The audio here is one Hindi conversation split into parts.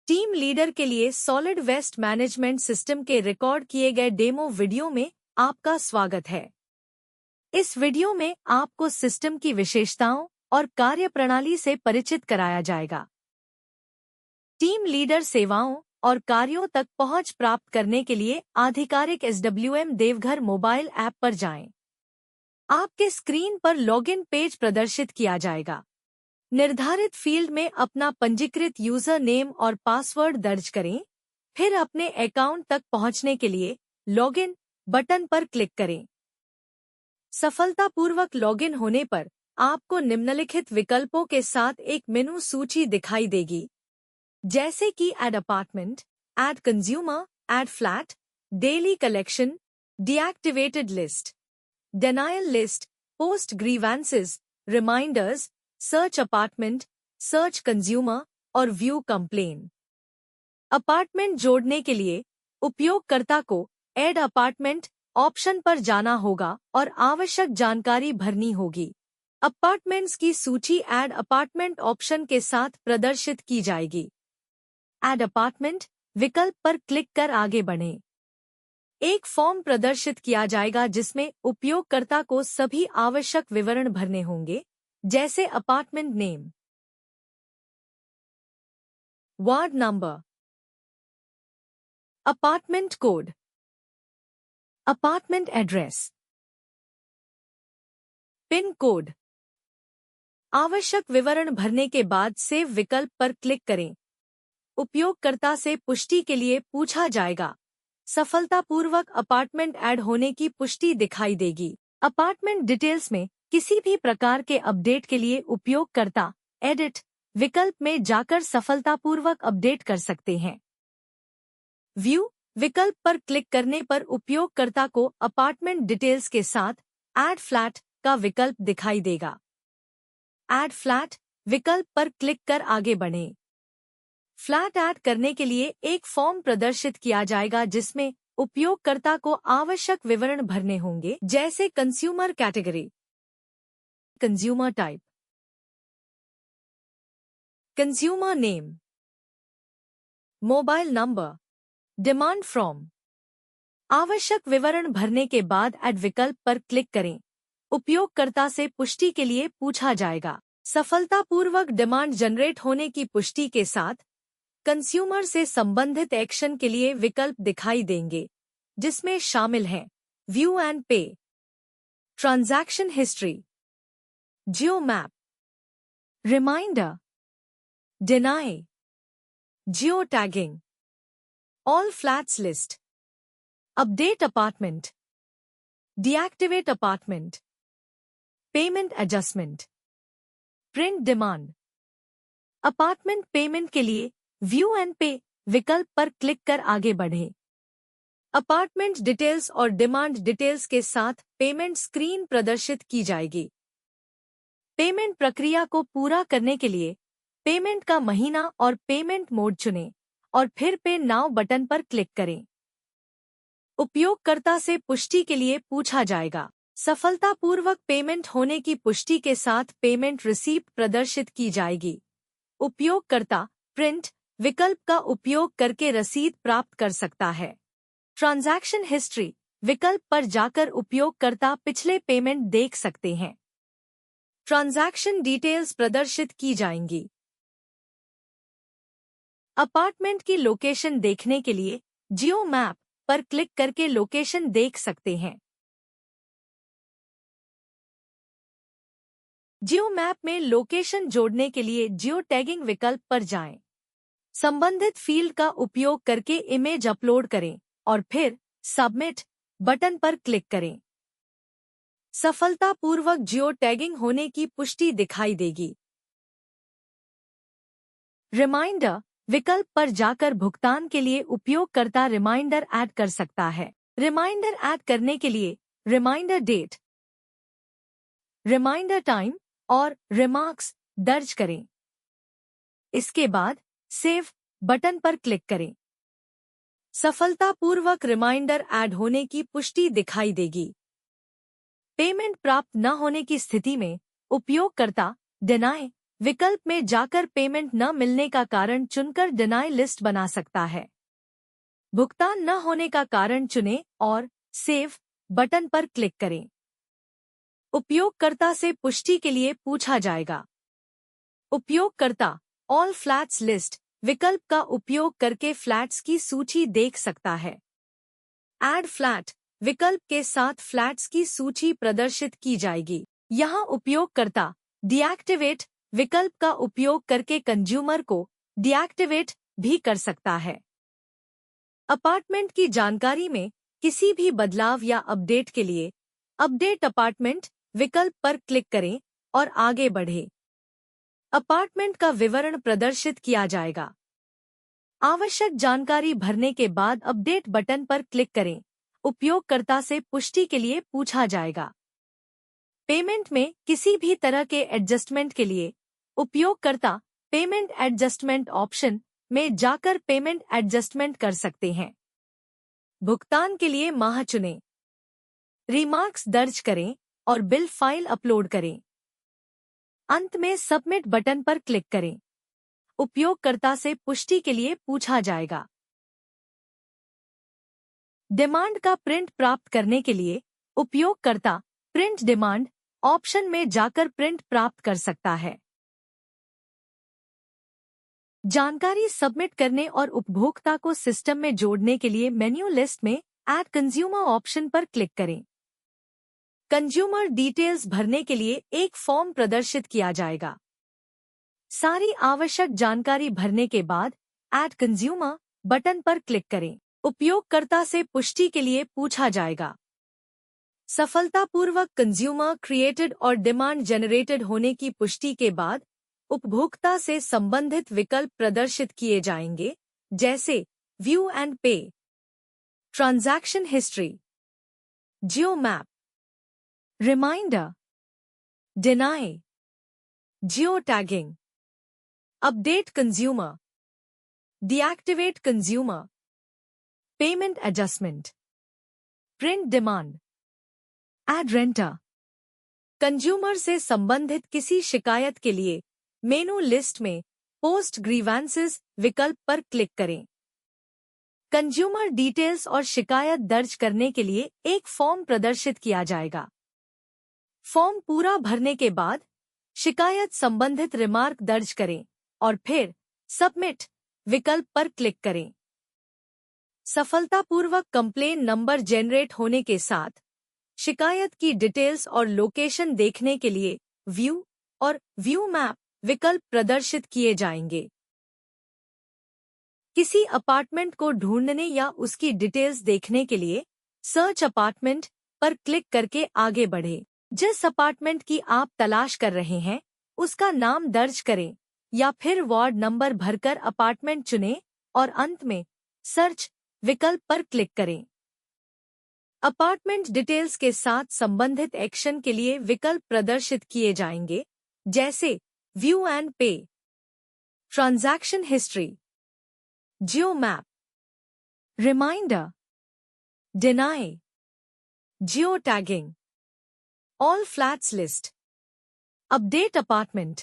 टीम लीडर के लिए सॉलिड वेस्ट मैनेजमेंट सिस्टम के रिकॉर्ड किए गए डेमो वीडियो में आपका स्वागत है। इस वीडियो में आपको सिस्टम की विशेषताओं और कार्यप्रणाली से परिचित कराया जाएगा। टीम लीडर सेवाओं और कार्यों तक पहुंच प्राप्त करने के लिए आधिकारिक SWM देवघर मोबाइल ऐप पर जाएं। आपके स्क्रीन पर लॉगिन पेज प्रदर्शित किया जाएगा। निर्धारित फील्ड में अपना पंजीकृत यूजर नेम और पासवर्ड दर्ज करें। फिर अपने अकाउंट तक पहुंचने के लिए लॉगिन बटन पर क्लिक करें। सफलतापूर्वक लॉगिन होने पर आपको निम्नलिखित विकल्पों के साथ एक मेनू सूची दिखाई देगी, जैसे कि add apartment, add consumer, add flat, daily collection, deactivated list, denial list, post grievances, reminders, search apartment, search consumer और व्यू कंप्लेन। अपार्टमेंट जोड़ने के लिए उपयोगकर्ता को ऐड अपार्टमेंट ऑप्शन पर जाना होगा और आवश्यक जानकारी भरनी होगी। अपार्टमेंट्स की सूची ऐड अपार्टमेंट ऑप्शन के साथ प्रदर्शित की जाएगी। ऐड अपार्टमेंट विकल्प पर क्लिक कर आगे बढ़ें। एक फॉर्म प्रदर्शित किया जाएगा जिसमें उपयोगकर्ता को सभी आवश्यक विवरण भरने होंगे, जैसे apartment name, ward number, apartment code, apartment address, pin code. आवश्यक विवरण भरने के बाद सेव विकल्प पर क्लिक करें। उपयोगकर्ता से पुष्टि के लिए पूछा जाएगा। सफलतापूर्वक अपार्टमेंट ऐड होने की पुष्टि दिखाई देगी। अपार्टमेंट डिटेल्स में किसी भी प्रकार के अपडेट के लिए उपयोगकर्ता एडिट विकल्प में जाकर सफलतापूर्वक अपडेट कर सकते हैं। व्यू विकल्प पर क्लिक करने पर उपयोगकर्ता को अपार्टमेंट डिटेल्स के साथ ऐड फ्लैट का विकल्प दिखाई देगा। ऐड फ्लैट विकल्प पर क्लिक कर आगे बढ़ें। फ्लैट ऐड करने के लिए एक फॉर्म प्रदर्शित किया जाएगा जिसमें उपयोगकर्ता को आवश्यक विवरण भरने होंगे, जैसे consumer category, consumer type, consumer name, mobile number, demand from. आवश्यक विवरण भरने के बाद ऐड विकल्प पर क्लिक करें। उपयोगकर्ता से पुष्टि के लिए पूछा जाएगा। सफलतापूर्वक डिमांड जनरेट होने की पुष्टि के साथ कंज्यूमर से संबंधित एक्शन के लिए विकल्प दिखाई देंगे, जिसमें शामिल हैं view and pay, transaction history, geo map, reminder, deny, geo tagging, all flats list, update apartment, deactivate apartment, payment adjustment, print demand. Apartment payment के लिए व्यू एंड पे विकल्प पर क्लिक कर आगे बढ़ें। अपार्टमेंट डिटेल्स और डिमांड डिटेल्स के साथ पेमेंट स्क्रीन प्रदर्शित की जाएगी। पेमेंट प्रक्रिया को पूरा करने के लिए पेमेंट का महीना और पेमेंट मोड चुनें और फिर पे नाउ बटन पर क्लिक करें। उपयोगकर्ता से पुष्टि के लिए पूछा जाएगा। सफलतापूर्वक पेमेंट होने की पुष्टि के साथ पेमेंट रिसीप्ट प्रदर्शित की जाएगी। उपयोगकर्ता प्रिंट विकल्प का उपयोग करके रसीद प्राप्त कर सकता है। ट्रांजैक्शन हिस्ट्री विकल्प पर जाकर उपयोगकर्ता पिछले पेमेंट देख सकते हैं। ट्रांजैक्शन डिटेल्स प्रदर्शित की जाएंगी। अपार्टमेंट की लोकेशन देखने के लिए जियो मैप पर क्लिक करके लोकेशन देख सकते हैं। जियो मैप में लोकेशन जोड़ने के लिए जियो टैगिंग विकल्प पर जाएं। संबंधित फील्ड का उपयोग करके इमेज अपलोड करें और फिर सबमिट बटन पर क्लिक करें। सफलतापूर्वक जियो टैगिंग होने की पुष्टि दिखाई देगी। रिमाइंडर विकल्प पर जाकर भुगतान के लिए उपयोगकर्ता रिमाइंडर ऐड कर सकता है। रिमाइंडर ऐड करने के लिए रिमाइंडर डेट, रिमाइंडर टाइम और रिमार्क्स दर्ज करें। इसके बाद सेव बटन पर क्लिक करें। सफलतापूर्वक रिमाइंडर ऐड होने की पुष्टि दिखाई देगी। पेमेंट प्राप्त न होने की स्थिति में उपयोगकर्ता डिनाई विकल्प में जाकर पेमेंट न मिलने का कारण चुनकर डिनाई लिस्ट बना सकता है। भुगतान न होने का कारण चुनें और सेव बटन पर क्लिक करें। उपयोगकर्ता से पुष्टि के लिए पूछा जाएगा। उपयोगकर्ता ऑल फ्लैट्स लिस्ट विकल्प का उपयोग करके फ्लैट्स की सूची देख सकता है। ऐड फ्लैट विकल्प के साथ फ्लैट्स की सूची प्रदर्शित की जाएगी। यहाँ उपयोगकर्ता डीएक्टिवेट विकल्प का उपयोग करके कंज्यूमर को डीएक्टिवेट भी कर सकता है। अपार्टमेंट की जानकारी में किसी भी बदलाव या अपडेट के लिए अपडेट अपार्टमेंट विकल्प पर क्लिक करें और आगे बढ़ें। अपार्टमेंट का विवरण प्रदर्शित किया जाएगा। आवश्यक जानकारी भरने के बाद अपडेट बटन पर क्लिक करें। उपयोगकर्ता से पुष्टि के लिए पूछा जाएगा। पेमेंट में किसी भी तरह के एडजस्टमेंट के लिए उपयोगकर्ता पेमेंट एडजस्टमेंट ऑप्शन में जाकर पेमेंट एडजस्टमेंट कर सकते हैं। भुगतान के लिए माह चुनें, रिमार्क्स दर्ज करें और बिल फाइल अपलोड करें। अंत में सबमिट बटन पर क्लिक करें। उपयोगकर्ता से पुष्टि के लिए पूछा जाएगा। डिमांड का प्रिंट प्राप्त करने के लिए उपयोगकर्ता प्रिंट डिमांड ऑप्शन में जाकर प्रिंट प्राप्त कर सकता है। जानकारी सबमिट करने और उपभोक्ता को सिस्टम में जोड़ने के लिए मेन्यू लिस्ट में ऐड कंज्यूमर ऑप्शन पर क्लिक करें। कंज्यूमर डिटेल्स भरने के लिए एक फॉर्म प्रदर्शित किया जाएगा। सारी आवश्यक जानकारी भरने के बाद ऐड कंज्यूमर बटन पर क्लिक करें। उपयोगकर्ता से पुष्टि के लिए पूछा जाएगा। सफलतापूर्वक कंज्यूमर क्रिएटेड और डिमांड जनरेटेड होने की पुष्टि के बाद उपभोक्ता से संबंधित विकल्प प्रदर्शित किए जाएंगे, जैसे view and pay, transaction history, geo map, reminder, deny, geo tagging, update consumer, deactivate consumer, payment adjustment, print demand, add renter. Consumer से संबंधित किसी शिकायत के लिए मेनू लिस्ट में पोस्ट ग्रीवेंसेस विकल्प पर क्लिक करें। कंज्यूमर डिटेल्स और शिकायत दर्ज करने के लिए एक फॉर्म प्रदर्शित किया जाएगा। फॉर्म पूरा भरने के बाद शिकायत संबंधित रिमार्क दर्ज करें और फिर सबमिट विकल्प पर क्लिक करें। सफलतापूर्वक कंप्लेन नंबर जनरेट होने के साथ शिकायत की डिटेल्स और लोकेशन देखने के लिए व्यू और व्यू मैप विकल्प प्रदर्शित किए जाएंगे। किसी अपार्टमेंट को ढूंढने या उसकी डिटेल्स देखने के लिए सर्च अपार्टमेंट पर क्लिक करके आगे बढ़ें। जिस अपार्टमेंट की आप तलाश कर रहे हैं उसका नाम दर्ज करें या फिर वार्ड नंबर भरकर अपार्टमेंट चुनें और अंत में सर्च विकल्प पर क्लिक करें। अपार्टमेंट डिटेल्स के साथ संबंधित एक्शन के लिए विकल्प प्रदर्शित किए जाएंगे, जैसे view and pay, transaction history, geo map, reminder, deny, geo tagging, all flats list, update apartment,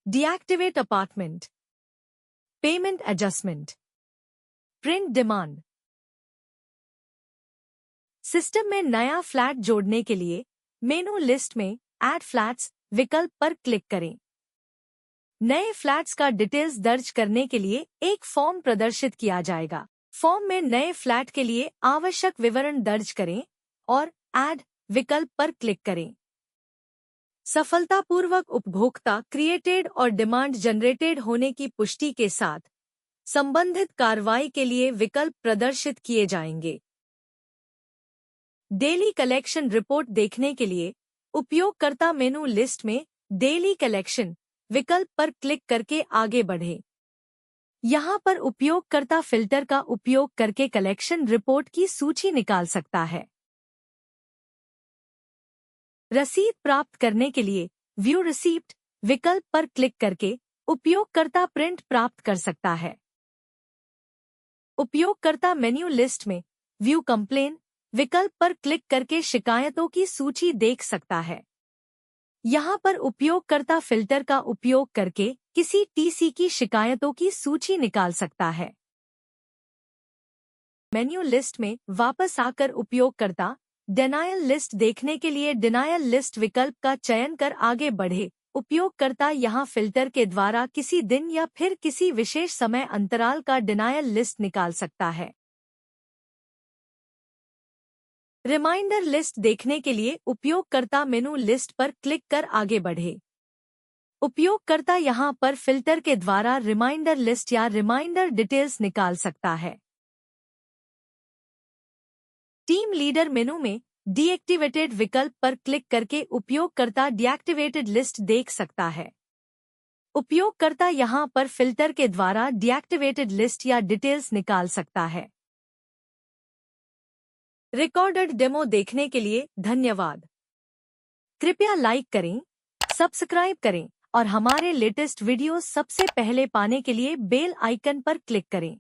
deactivate apartment, payment adjustment, print demand. System में नया फ्लैट जोड़ने के लिए मेनू लिस्ट में ऐड फ्लैट्स विकल्प पर क्लिक करें। नए फ्लैट्स का डिटेल्स दर्ज करने के लिए एक फॉर्म प्रदर्शित किया जाएगा। फॉर्म में नए फ्लैट के लिए आवश्यक विवरण दर्ज करें और ऐड विकल्प पर क्लिक करें। सफलतापूर्वक उपभोक्ता क्रिएटेड और डिमांड जनरेटेड होने की पुष्टि के साथ संबंधित कार्रवाई के लिए विकल्प प्रदर्शित किए जाएंगे। डेली कलेक्शन रिपोर्ट देखने के लिए उपयोगकर्ता मेनू लिस्ट में डेली कलेक्शन विकल्प पर क्लिक करके आगे बढ़े। यहाँ पर उपयोगकर्ता फिल्टर का उपयोग करके कलेक्शन रिपोर्ट की सूची निकाल सकता है। रसीद प्राप्त करने के लिए व्यू रिसीप्ट विकल्प पर क्लिक करके उपयोगकर्ता प्रिंट प्राप्त कर सकता है। उपयोगकर्ता मेन्यू लिस्ट में व्यू कंप्लेन विकल्प पर क्लिक करके शिकायतों की सूची देख सकता है। यहाँ पर उपयोगकर्ता फिल्टर का उपयोग करके किसी टीसी की शिकायतों की सूची निकाल सकता है। मेन्यू लिस्ट में वापस आकर उपयोगकर्ता डिनायल लिस्ट देखने के लिए डिनायल लिस्ट विकल्प का चयन कर आगे बढ़े। उपयोगकर्ता यहाँ फिल्टर के द्वारा किसी दिन या फिर किसी विशेष समय अंतराल का डिनायल लिस्ट निकाल सकता है। रिमाइंडर लिस्ट देखने के लिए उपयोगकर्ता मेनू लिस्ट पर क्लिक कर आगे बढ़े। उपयोगकर्ता यहाँ पर फिल्टर के द्वारा रिमाइंडर लिस्ट या रिमाइंडर डिटेल्स निकाल सकता है। टीम लीडर मेनू में डीएक्टिवेटेड विकल्प पर क्लिक करके उपयोगकर्ता डीएक्टिवेटेड लिस्ट देख सकता है। उपयोगकर्ता यहाँ पर फिल्टर के द्वारा डीएक्टिवेटेड लिस्ट या डिटेल्स निकाल सकता है। रिकॉर्डेड डेमो देखने के लिए धन्यवाद। कृपया लाइक करें, सब्सक्राइब करें और हमारे लेटेस्ट वीडियो सबसे पहले पाने के लिए बेल आइकन पर क्लिक करें।